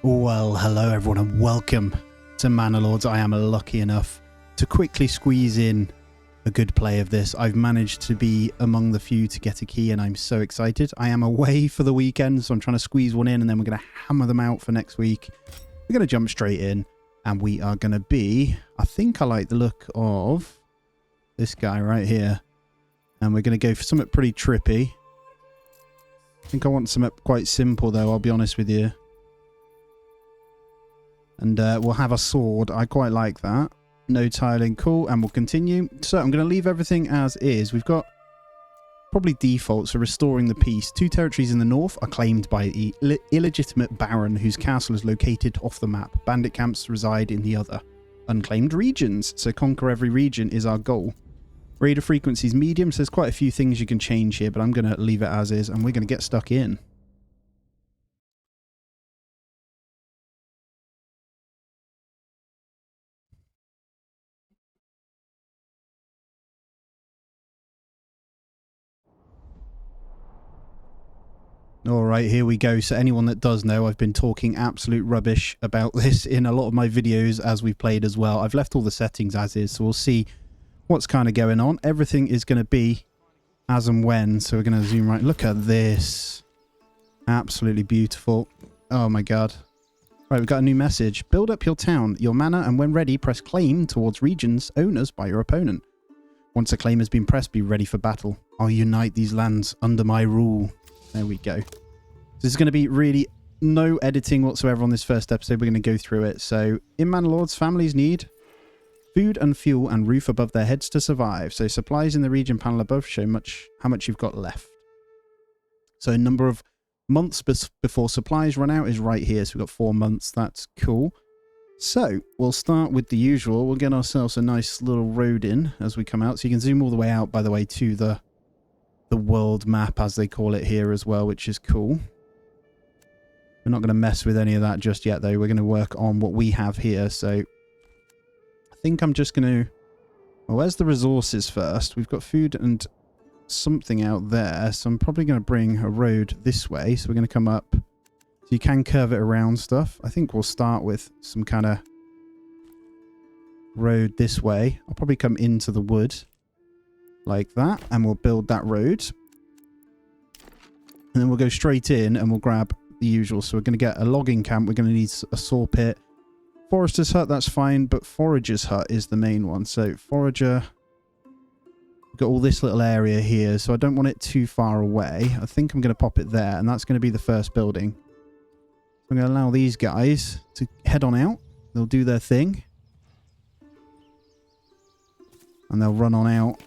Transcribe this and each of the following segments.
Well, hello everyone and welcome to Manor Lords. I am lucky enough to quickly squeeze in a good play of this. I've managed to be among the few to get a key and I'm so excited. I am away for the weekend, so I'm trying to squeeze one in and then we're going to hammer them out for next week. We're going to jump straight in and we are going to be, I think I like the look of this guy right here. And we're going to go for something pretty trippy. I think I want something quite simple though, I'll be honest with you. And we'll have a sword. I quite like that. No tiling. Cool. And we'll continue. So I'm going to leave everything as is. We've got probably default. So restoring the peace. 2 territories in the north are claimed by the illegitimate baron whose castle is located off the map. Bandit camps reside in the other unclaimed regions. So conquer every region is our goal. Raider frequency is medium. So there's quite a few things you can change here. But I'm going to leave it as is. And we're going to get stuck in. All right, here we go. So anyone that does know, I've been talking absolute rubbish about this in a lot of my videos as we've played as well. I've left all the settings as is, so we'll see what's kind of going on. Everything is going to be as and when, so we're going to zoom right. Look at this. Absolutely beautiful. Oh my god. Right, we've got a new message. Build up your town, your manor, and when ready, press claim towards regions owners by your opponent. Once a claim has been pressed, be ready for battle. I'll unite these lands under my rule. There we go. This is going to be really no editing whatsoever on this first episode. We're going to go through it. So, in Manor Lords, families need food and fuel and roof above their heads to survive. So, supplies in the region panel above show how much you've got left. So, a number of months before supplies run out is right here. So, we've got 4 months. That's cool. So, we'll start with the usual. We'll get ourselves a nice little road in as we come out. So, you can zoom all the way out, by the way, to the world map, as they call it here as well, which is cool. We're not going to mess with any of that just yet, though. We're going to work on what we have here. So I think I'm just going to... Well, where's the resources first? We've got food and something out there. So I'm probably going to bring a road this way. So we're going to come up. So you can curve it around stuff. I think we'll start with some kind of road this way. I'll probably come into the wood like that. And we'll build that road. And then we'll go straight in and we'll grab the usual. So we're going to get a logging camp. We're going to need a saw pit. Forester's hut, that's fine. But forager's hut is the main one. So forager. We've got all this little area here. So I don't want it too far away. I think I'm going to pop it there. And that's going to be the first building. I'm going to allow these guys to head on out. They'll do their thing. And they'll run on out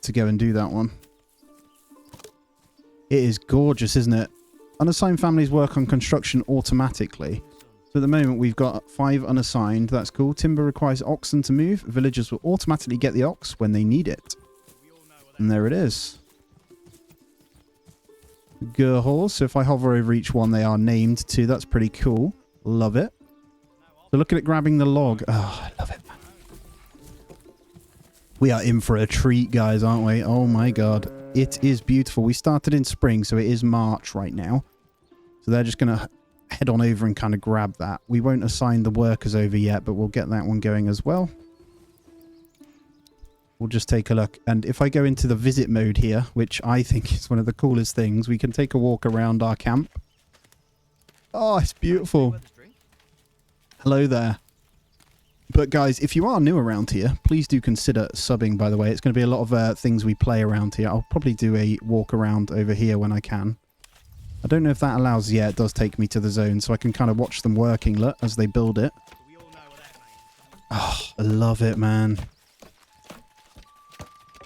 to go and do that one. It is gorgeous, isn't it? Unassigned families work on construction automatically. So at the moment we've got 5 unassigned. That's cool. Timber requires oxen to move. Villagers will automatically get the ox when they need it. And there it is. Gurhals. So if I hover over each one, they are named too. That's pretty cool. Love it. So looking at grabbing the log. Oh, I love it, man. We are in for a treat, guys, aren't we? Oh my god. It is beautiful. We started in spring, so it is March right now. So they're just going to head on over and kind of grab that. We won't assign the workers over yet, but we'll get that one going as well. We'll just take a look. And if I go into the visit mode here, which I think is one of the coolest things, we can take a walk around our camp. Oh, it's beautiful. Hello there. But guys, if you are new around here, please do consider subbing, by the way. It's going to be a lot of things we play around here. I'll probably do a walk around over here when I can. I don't know if that allows... Yeah, it does take me to the zone, so I can kind of watch them working, look, as they build it. Oh, I love it, man.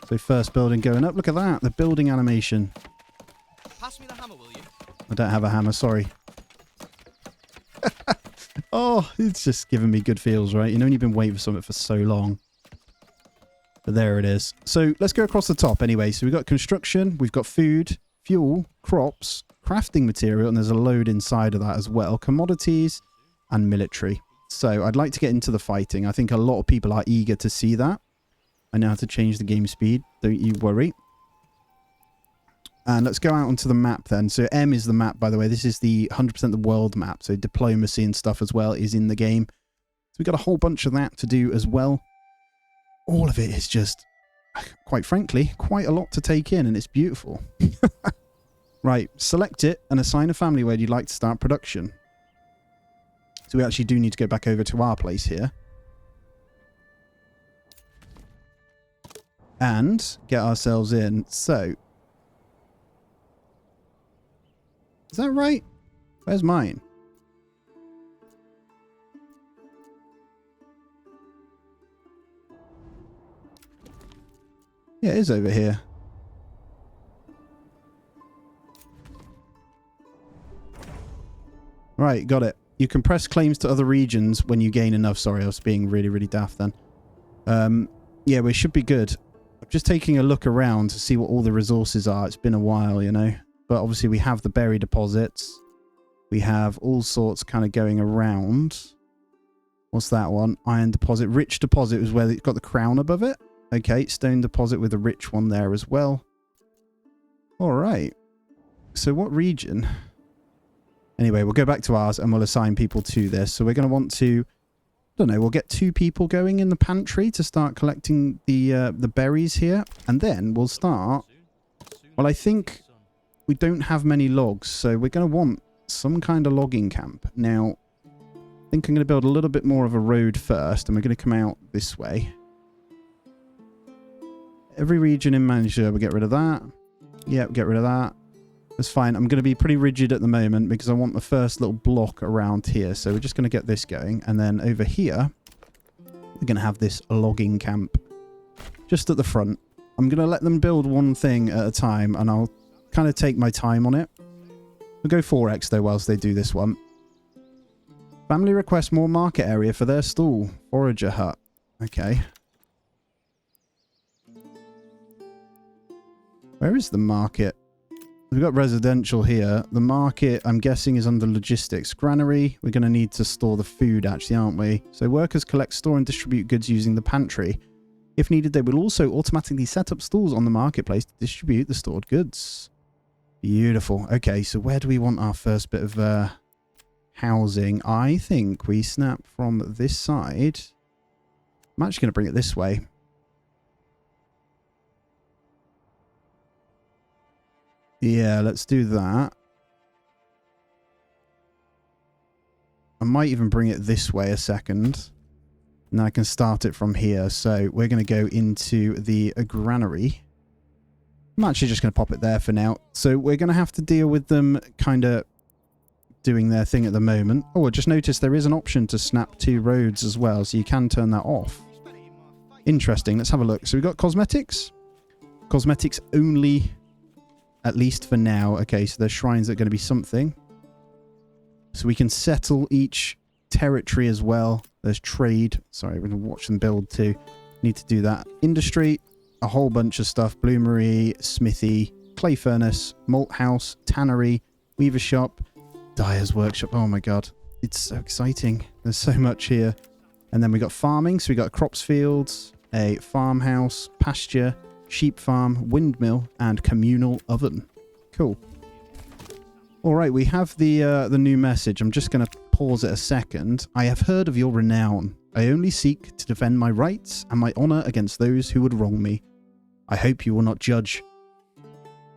So first building going up. Look at that, the building animation. Pass me the hammer, will you? I don't have a hammer, sorry. Oh, it's just giving me good feels, right? You know when you've been waiting for something for so long. But there it is. So let's go across the top anyway. So we've got construction, we've got food, fuel, crops, crafting material, and there's a load inside of that as well. Commodities and military. So I'd like to get into the fighting. I think a lot of people are eager to see that. I know how to change the game speed. Don't you worry. And let's go out onto the map then. So M is the map, by the way. This is the 100% the world map. So diplomacy and stuff as well is in the game. So we've got a whole bunch of that to do as well. All of it is just, quite frankly, quite a lot to take in, and it's beautiful. Right, select it and assign a family where you'd like to start production. So we actually do need to go back over to our place here. And get ourselves in. So, is that right? Where's mine? Yeah, it is over here. Right, got it. You can press claims to other regions when you gain enough. Sorry, I was being really, really daft then. Yeah, we should be good. I'm just taking a look around to see what all the resources are. It's been a while, you know. But obviously we have the berry deposits. We have all sorts kind of going around. What's that one? Iron deposit. Rich deposit was where it's got the crown above it. Okay, stone deposit with a rich one there as well. All right. So what region? Anyway, we'll go back to ours and we'll assign people to this. So we're going to want to, I don't know, we'll get 2 people going in the pantry to start collecting the berries here. And then we'll start. Well, I think we don't have many logs, so we're going to want some kind of logging camp. Now, I think I'm going to build a little bit more of a road first, and we're going to come out this way. Every region in manager, we'll get rid of that. Yep, get rid of that. That's fine. I'm going to be pretty rigid at the moment because I want the first little block around here. So we're just going to get this going. And then over here, we're going to have this logging camp just at the front. I'm going to let them build one thing at a time, and I'll kind of take my time on it. We'll go 4x though whilst they do this one. Family requests more market area for their stall. Forager hut. Okay. Where is the market? We've got residential here. The market, I'm guessing, is under logistics. Granary, we're going to need to store the food, actually, aren't we? So workers collect, store, and distribute goods using the pantry. If needed, they will also automatically set up stalls on the marketplace to distribute the stored goods. Beautiful. Okay, so where do we want our first bit of housing? I think we snap from this side. I'm actually going to bring it this way. Yeah, let's do that. I might even bring it this way a second. And then I can start it from here. So we're going to go into the granary. I'm actually just going to pop it there for now. So we're going to have to deal with them kind of doing their thing at the moment. Oh, I just noticed there is an option to snap 2 roads as well. So you can turn that off. Interesting. Let's have a look. So we've got cosmetics. Cosmetics only... At least for now. Okay, so there's shrines that are going to be something. So we can settle each territory as well. There's trade. Sorry, we're going to watch them build too. Need to do that. Industry, a whole bunch of stuff. Bloomery, smithy, clay furnace, malt house, tannery, weaver shop, dyer's workshop. Oh my god. It's so exciting. There's so much here. And then we got farming. So we got crops fields, a farmhouse, pasture, sheep farm, windmill, and communal oven. Cool. All right, we have the new message. I'm just going to pause it a second. I have heard of your renown. I only seek to defend my rights and my honor against those who would wrong me. I hope you will not judge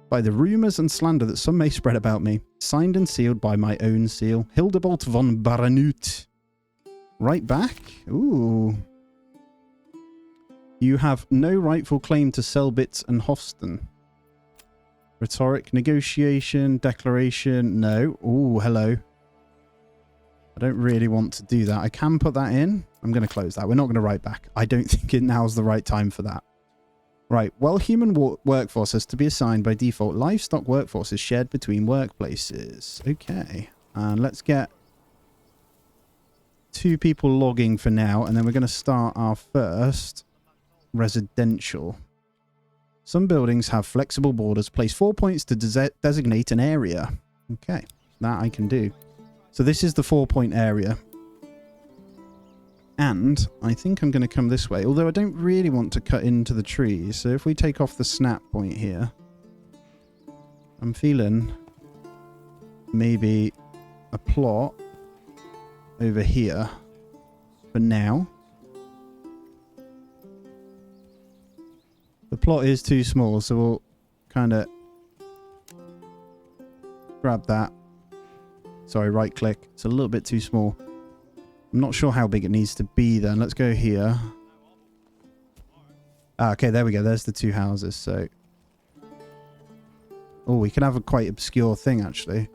by the rumors and slander that some may spread about me. Signed and sealed by my own seal, Hildebolt von Baranut. Right back? Ooh. You have no rightful claim to Selbitz and Hofston. Rhetoric, negotiation, declaration, no. Ooh, hello. I don't really want to do that. I can put that in. I'm going to close that. We're not going to write back. I don't think now's the right time for that. Right, well, human workforce has to be assigned by default. Livestock workforce is shared between workplaces. Okay, and let's get 2 people logging for now, and then we're going to start our first... residential. Some buildings have flexible borders. Place 4 points to designate an area. Okay, that I can do. So this is the 4-point area. And I think I'm going to come this way. Although I don't really want to cut into the trees. So if we take off the snap point here. I'm feeling maybe a plot over here for now. The plot is too small, so we'll kind of grab that. Sorry, right click. It's a little bit too small. I'm not sure how big it needs to be then. Let's go here. Ah, okay, there we go. There's the two houses. So, oh, we can have a quite obscure thing actually.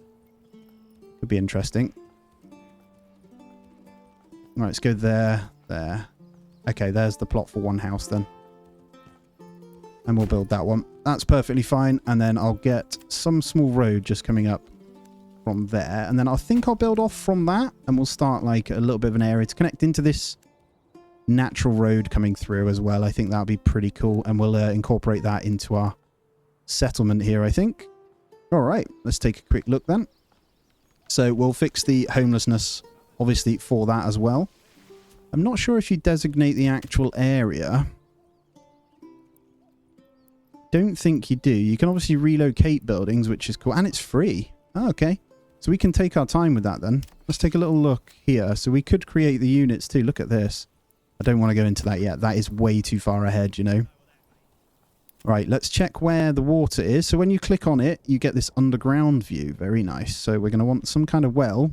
Could be interesting. Right, let's go there, there. Okay, there's the plot for one house then. And we'll build that one. That's perfectly fine. And then I'll get some small road just coming up from there. And then I think I'll build off from that. And we'll start like a little bit of an area to connect into this natural road coming through as well. I think that'll be pretty cool. And we'll incorporate that into our settlement here, I think. All right, let's take a quick look then. So we'll fix the homelessness, obviously, for that as well. I'm not sure if you designate the actual area. Don't think you do. You can obviously relocate buildings, which is cool. And it's free. Oh, okay. So we can take our time with that then. Let's take a little look here. So we could create the units too. Look at this. I don't want to go into that yet. That is way too far ahead, you know. Right, let's check where the water is. So when you click on it, you get this underground view. Very nice. So we're going to want some kind of well.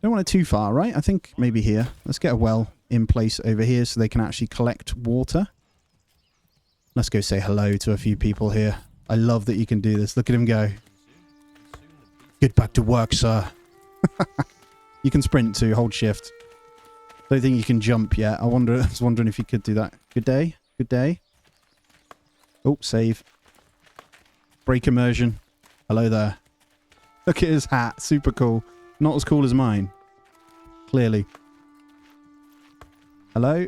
Don't want it too far, right? I think maybe here. Let's get a well in place over here so they can actually collect water. Let's go say hello to a few people here. I love that you can do this. Look at him go. Get back to work, sir. You can sprint too. Hold shift. Don't think you can jump yet. I was wondering if you could do that. Good day. Good day. Oh, save. Break immersion. Hello there. Look at his hat. Super cool. Not as cool as mine. Clearly. Hello.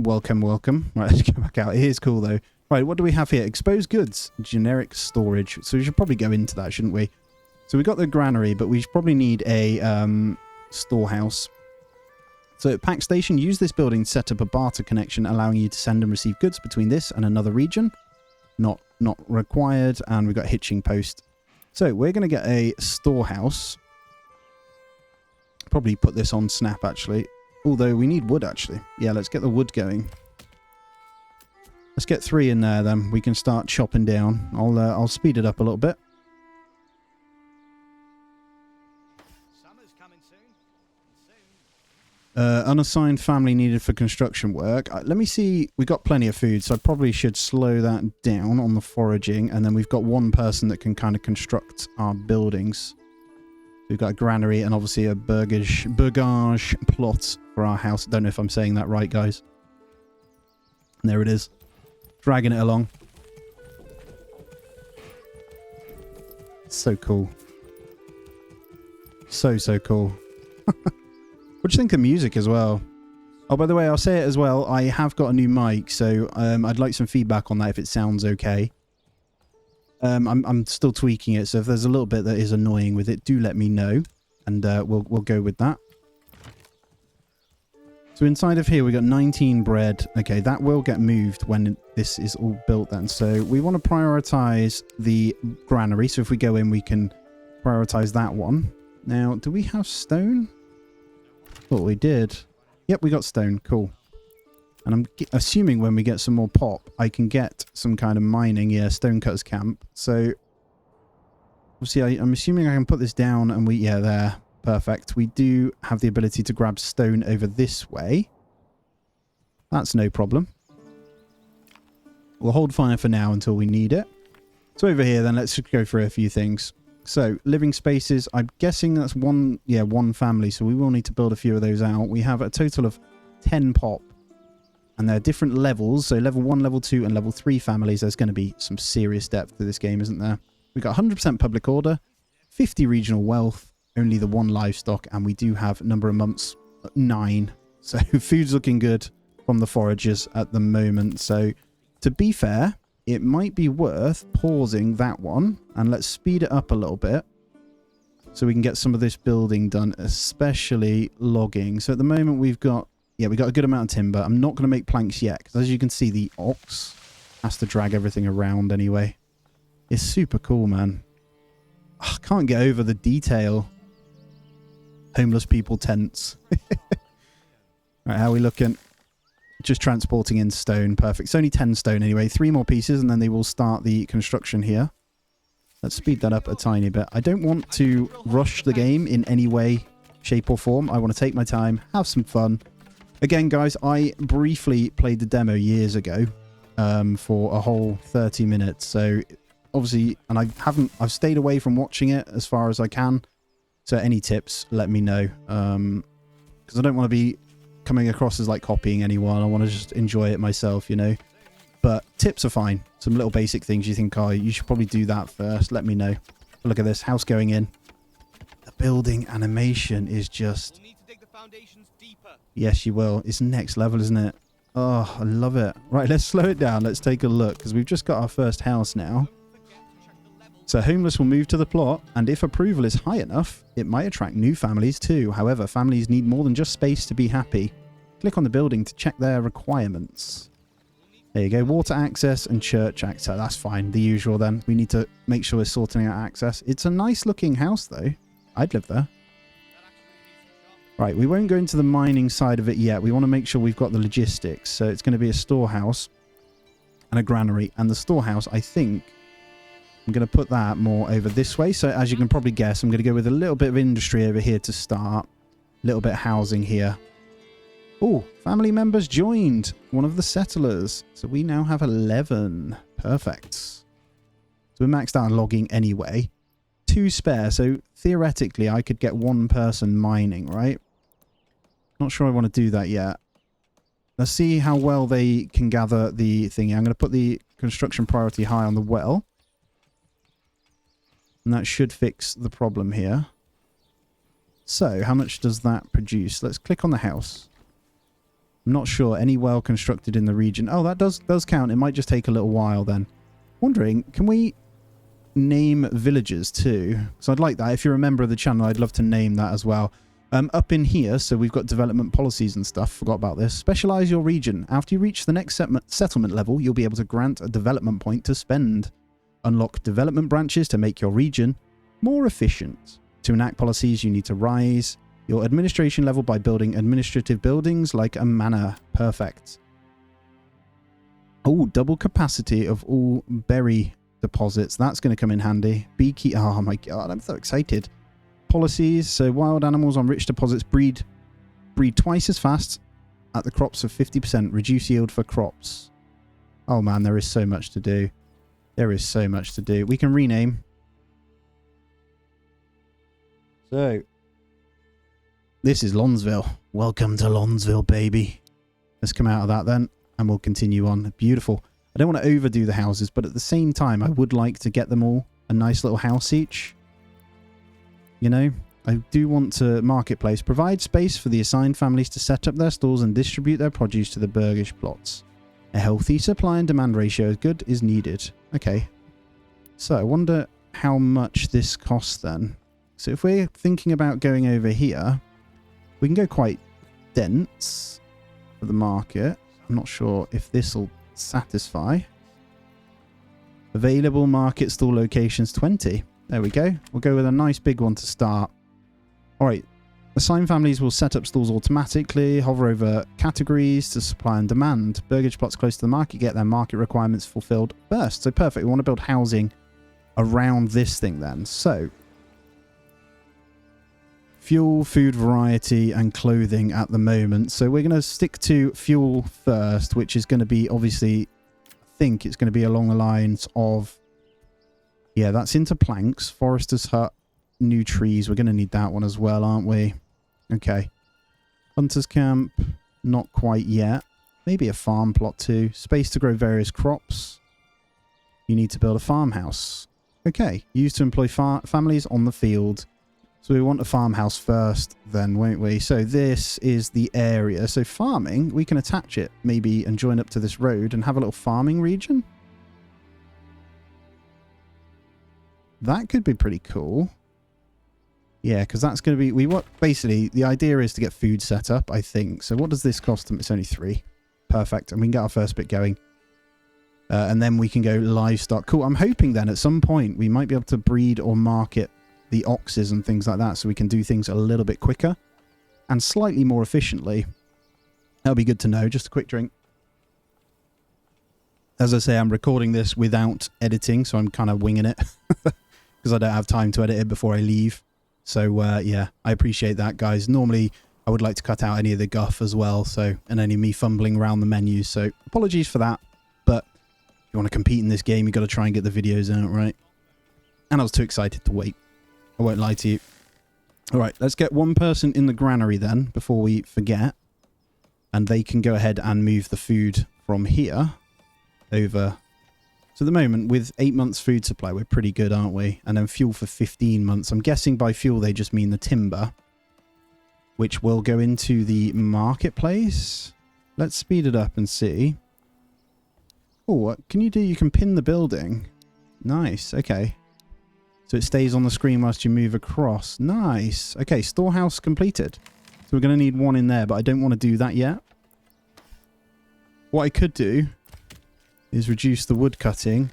Welcome, welcome. Right, let's go back out. It is cool, though. Right, what do we have here? Exposed goods. Generic storage. So we should probably go into that, shouldn't we? So we got the granary, but we should probably need a storehouse. So at Pack Station, use this building to set up a barter connection, allowing you to send and receive goods between this and another region. Not required. And we've got hitching post. So we're going to get a storehouse. Probably put this on Snap, actually. Although we need wood, actually. Yeah, let's get the wood going. Let's get 3 in there, then. We can start chopping down. I'll speed it up a little bit. Summer's coming soon. Unassigned family needed for construction work. Let me see. We got plenty of food, so I probably should slow that down on the foraging. And then we've got one person that can kind of construct our buildings. We've got a granary and obviously a burgage plot for our house. Don't know if I'm saying that right, guys. And there it is. Dragging it along. So cool. So cool. What do you think of music as well? Oh, by the way, I'll say it as well. I have got a new mic, so I'd like some feedback on that if it sounds okay. I'm still tweaking it, so if there's a little bit that is annoying with it, do let me know, and we'll go with that. So inside of here, we got 19 bread. Okay, that will get moved when this is all built then. So we want to prioritize the granary. So if we go in, we can prioritize that one. Now, do we have stone? Thought we did. Yep, we got stone. Cool. And I'm assuming when we get some more pop, I can get some kind of mining. Yeah, stonecutters camp. So obviously, I'm assuming I can put this down and yeah, there. Perfect. We do have the ability to grab stone over this way. That's no problem. We'll hold fire for now until we need it. So over here then, let's just go through a few things. So living spaces, I'm guessing that's one family. So we will need to build a few of those out. We have a total of 10 pop. And they're different levels. So level 1, level 2 and level 3 families. There's going to be some serious depth to this game, isn't there? We've got 100% public order, 50 regional wealth, only the 1 livestock, and we do have number of months 9. So food's looking good from the foragers at the moment. So to be fair, it might be worth pausing that one and let's speed it up a little bit so we can get some of this building done, especially logging. So at the moment we've got a good amount of timber. I'm not going to make planks yet because as you can see, the ox Has to drag everything around anyway. It's super cool, man. I can't get over the detail. Homeless people tents. Right, how are we looking? Just transporting in stone. Perfect. It's only 10 stone anyway. 3 more pieces and then they will start the construction here. Let's speed that up a tiny bit. I don't want to rush the game in any way, shape or form. I want to take my time, have some fun. Again, guys, I briefly played the demo years ago for a whole 30 minutes. So obviously, and I've stayed away from watching it as far as I can. So any tips, let me know. Because I don't want to be coming across as like copying anyone. I want to just enjoy it myself, you know. But tips are fine. Some little basic things you think, oh, you should probably do that first. Let me know. Look at this house going in. The building animation is just... We'll need to dig the foundations deeper. Yes, you will. It's next level, isn't it? Oh, I love it. Right, let's slow it down. Let's take a look because we've just got our first house now. So homeless will move to the plot, and if approval is high enough, it might attract new families too. However, families need more than just space to be happy. Click on the building to check their requirements. There you go, water access and church access. That's fine, the usual then. We need to make sure we're sorting out access. It's a nice looking house though. I'd live there. Right, we won't go into the mining side of it yet. We want to make sure we've got the logistics. So it's going to be a storehouse and a granary. And the storehouse, I think... I'm going to put that more over this way. So as you can probably guess, I'm going to go with a little bit of industry over here to start. A little bit of housing here. Oh, family members joined. One of the settlers. So we now have 11. Perfect. So we're maxed out on logging anyway. 2 spare. So theoretically, I could get 1 person mining, right? Not sure I want to do that yet. Let's see how well they can gather the thingy. I'm going to put the construction priority high on the well. And that should fix the problem here. So, how much does that produce? Let's click on the house. I'm not sure. Any well constructed in the region. Oh, that does count. It might just take a little while then. Wondering, can we name villages too? So I'd like that. If you're a member of the channel, I'd love to name that as well. Up in here, so we've got development policies and stuff. Forgot about this. Specialize your region. After you reach the next settlement level, you'll be able to grant a development point to spend. Unlock development branches to make your region more efficient. To enact policies, you need to rise your administration level by building administrative buildings like a manor. Perfect. Oh, double capacity of all berry deposits. That's going to come in handy. Beekeep. Oh my god, I'm so excited. Policies. So wild animals on rich deposits breed twice as fast at the crops of 50%. Reduce yield for crops. Oh man, there is so much to do. There is so much to do. We can rename. So, this is Lonsville. Welcome to Lonsville, baby. Let's come out of that then, and we'll continue on. Beautiful. I don't want to overdo the houses, but at the same time, I would like to get them all a nice little house each. You know, I do want to marketplace. Provide space for the assigned families to set up their stalls and distribute their produce to the burgish plots. A healthy supply and demand ratio of good is needed. Okay. So I wonder how much this costs then. So if we're thinking about going over here, we can go quite dense for the market. I'm not sure if this will satisfy. Available market stall locations 20. There we go. We'll go with a nice big one to start. All right. Assigned families will set up stalls automatically, hover over categories to supply and demand. Burgage plots close to the market get their market requirements fulfilled first. So perfect. We want to build housing around this thing then. So fuel, food variety, and clothing at the moment. So we're going to stick to fuel first, which is going to be obviously, I think it's going to be along the lines of, yeah, that's into planks, forester's hut, new trees. We're going to need that one as well, aren't we? Okay. Hunter's camp, not quite yet. Maybe a farm plot too. Space to grow various crops. You need to build a farmhouse. Okay. Used to employ families on the field. So we want a farmhouse first then, won't we? So this is the area. So farming, we can attach it maybe and join up to this road and have a little farming region. That could be pretty cool. Yeah, because that's going to be... basically, the idea is to get food set up, I think. So what does this cost them? It's only 3. Perfect. And we can get our first bit going. And then we can go livestock. Cool. I'm hoping then at some point we might be able to breed or market the oxes and things like that so we can do things a little bit quicker and slightly more efficiently. That'll be good to know. Just a quick drink. As I say, I'm recording this without editing, so I'm kind of winging it because I don't have time to edit it before I leave. So, yeah, I appreciate that, guys. Normally, I would like to cut out any of the guff as well, so, and any of me fumbling around the menus. So, apologies for that. But if you want to compete in this game, you've got to try and get the videos out, right? And I was too excited to wait. I won't lie to you. All right, let's get one person in the granary then before we forget. And they can go ahead and move the food from here over. So at the moment, with 8 months food supply, we're pretty good, aren't we? And then fuel for 15 months. I'm guessing by fuel, they just mean the timber, which will go into the marketplace. Let's speed it up and see. Oh, what can you do? You can pin the building. Nice. Okay. So it stays on the screen whilst you move across. Nice. Okay, storehouse completed. So we're going to need one in there, but I don't want to do that yet. What I could do is reduce the wood cutting.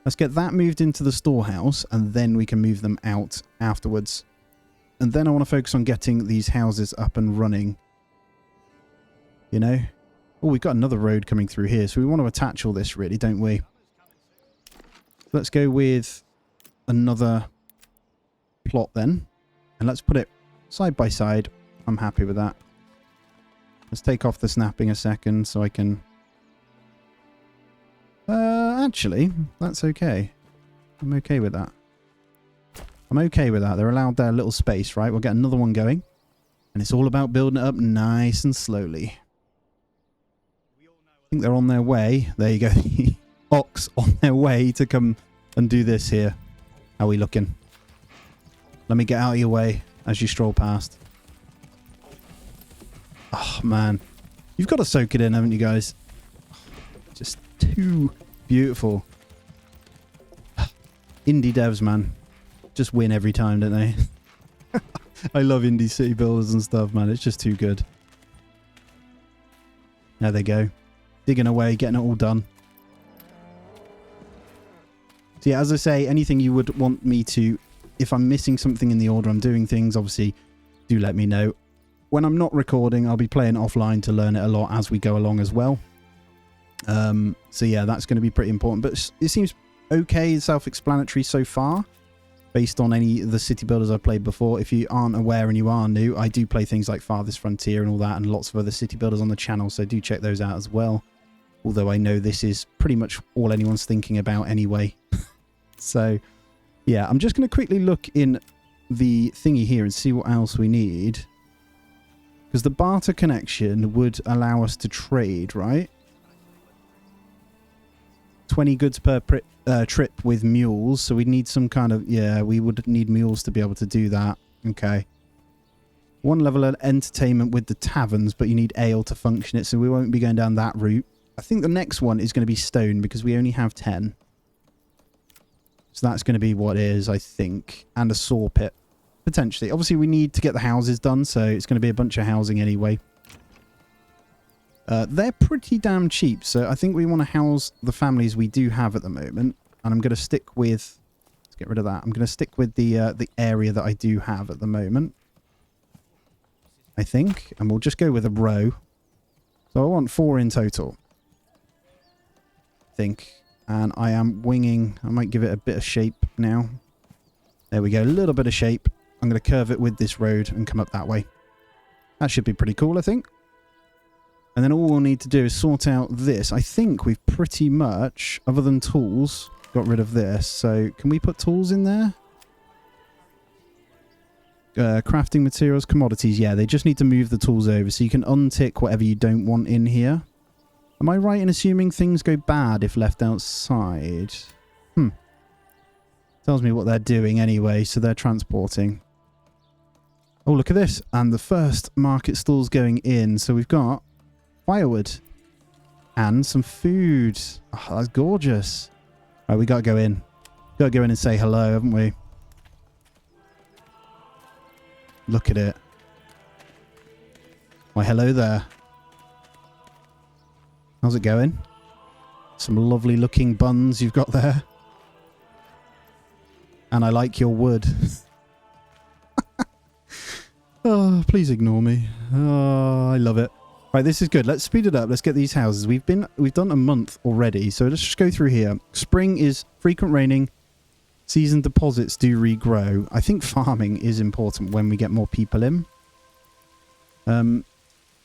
Let's get that moved into the storehouse, and then we can move them out afterwards. And then I want to focus on getting these houses up and running. You know? Oh, we've got another road coming through here, so we want to attach all this, really, don't we? Let's go with another plot then. And let's put it side by side. I'm happy with that. Let's take off the snapping a second so I can... actually, that's okay. I'm okay with that. I'm okay with that. They're allowed their little space, right? We'll get another one going. And it's all about building it up nice and slowly. I think they're on their way. There you go. Ox on their way to come and do this here. How are we looking? Let me get out of your way as you stroll past. Oh, man. You've got to soak it in, haven't you, guys? Just too beautiful. Indie devs, man. Just win every time, don't they? I love indie city builders and stuff, man. It's just too good. There they go. Digging away, getting it all done. So yeah, as I say, anything you would want me to... If I'm missing something in the order I'm doing things, obviously, do let me know. When I'm not recording, I'll be playing offline to learn it a lot as we go along as well. So yeah, that's going to be pretty important. But it seems okay, self-explanatory so far, based on any of the city builders I've played before. If you aren't aware and you are new, I do play things like Farthest Frontier and all that, and lots of other city builders on the channel, so do check those out as well. Although I know this is pretty much all anyone's thinking about anyway. So yeah, I'm just going to quickly look in the thingy here and see what else we need. Because the barter connection would allow us to trade, right? 20 goods per trip with mules. So we'd need some kind of... Yeah, we would need mules to be able to do that. Okay. One level of entertainment with the taverns, but you need ale to function it. So we won't be going down that route. I think the next one is going to be stone because we only have 10. So that's going to be what is, I think. And a saw pit. Potentially. Obviously, we need to get the houses done, so it's going to be a bunch of housing anyway. They're pretty damn cheap, so I think we want to house the families we do have at the moment. And I'm going to stick with... Let's get rid of that. I'm going to stick with the area that I do have at the moment. I think. And we'll just go with a row. So I want 4 in total. I think. And I am winging... I might give it a bit of shape now. There we go. A little bit of shape. I'm going to curve it with this road and come up that way. That should be pretty cool, I think. And then all we'll need to do is sort out this. I think we've pretty much, other than tools, got rid of this. So can we put tools in there? Crafting materials, commodities. Yeah, they just need to move the tools over. So you can untick whatever you don't want in here. Am I right in assuming things go bad if left outside? Tells me what they're doing anyway. So they're transporting. Oh, look at this. And the first market stall's going in. So we've got firewood and some food. Oh, that's gorgeous. All right, we got to go in. Got to go in and say hello, haven't we? Look at it. Why, hello there. How's it going? Some lovely looking buns you've got there. And I like your wood. Oh, please ignore me. Oh, I love it. Right, this is good. Let's speed it up. Let's get these houses. We've done a month already, so let's just go through here. Spring is frequent raining. Season deposits do regrow. I think farming is important when we get more people in.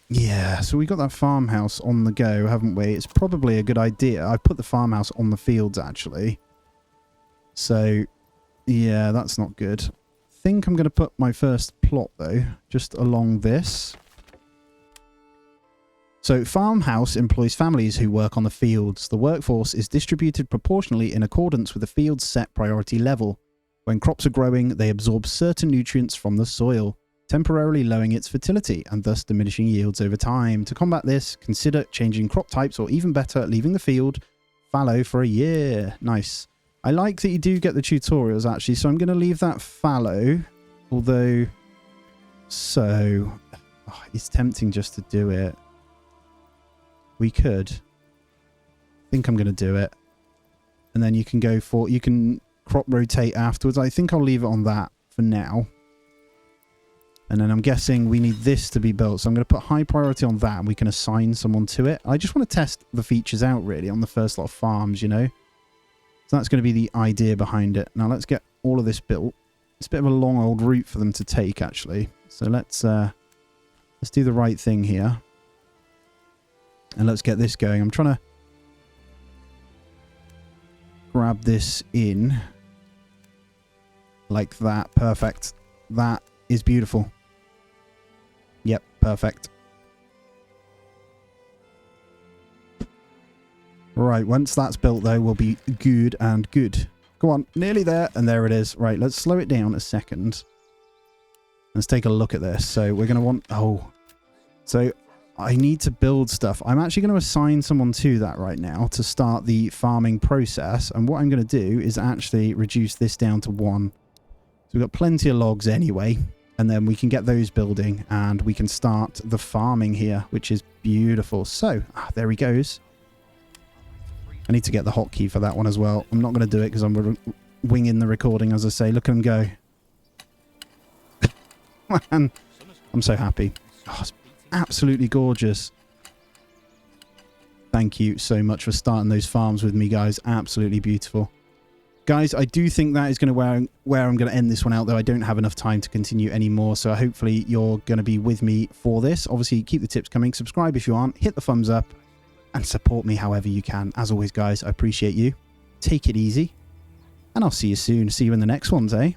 Yeah, so we got that farmhouse on the go, haven't we? It's probably a good idea. I put the farmhouse on the fields, actually. So, yeah, that's not good. I think I'm going to put my first plot, though, just along this. So, farmhouse employs families who work on the fields. The workforce is distributed proportionally in accordance with the field's set priority level. When crops are growing, they absorb certain nutrients from the soil, temporarily lowering its fertility and thus diminishing yields over time. To combat this, consider changing crop types or even better, leaving the field fallow for a year. Nice. I like that you do get the tutorials, actually, so I'm going to leave that fallow, although, so, it's tempting just to do it. We could. I think I'm going to do it. And then you can go for, you can crop rotate afterwards. I think I'll leave it on that for now. And then I'm guessing we need this to be built. So I'm going to put high priority on that and we can assign someone to it. I just want to test the features out really on the first lot of farms, you know. So that's going to be the idea behind it. Now let's get all of this built. It's a bit of a long old route for them to take actually. So let's do the right thing here. And let's get this going. I'm trying to grab this in like that. Perfect. That is beautiful. Yep, perfect. Right, once that's built though, we'll be good and good. Go on, nearly there, and there it is. Right, let's slow it down a second. Let's take a look at this. So we're going to want... Oh, so I need to build stuff. I'm actually going to assign someone to that right now to start the farming process. And what I'm going to do is actually reduce this down to 1. So we've got plenty of logs anyway. And then we can get those building and we can start the farming here, which is beautiful. So, there he goes. I need to get the hotkey for that one as well. I'm not going to do it because I'm winging the recording, as I say. Look at him go. Man, I'm so happy. Oh, it's absolutely gorgeous. Thank you so much for starting those farms with me, guys. Absolutely beautiful. Guys, I do think that is going to where I'm going to end this one out, though I don't have enough time to continue anymore. So hopefully you're going to be with me for this. Obviously, keep the tips coming. Subscribe if you aren't. Hit the thumbs up and support me however you can. As always, guys, I appreciate you. Take it easy. And I'll see you soon. See you in the next ones, eh?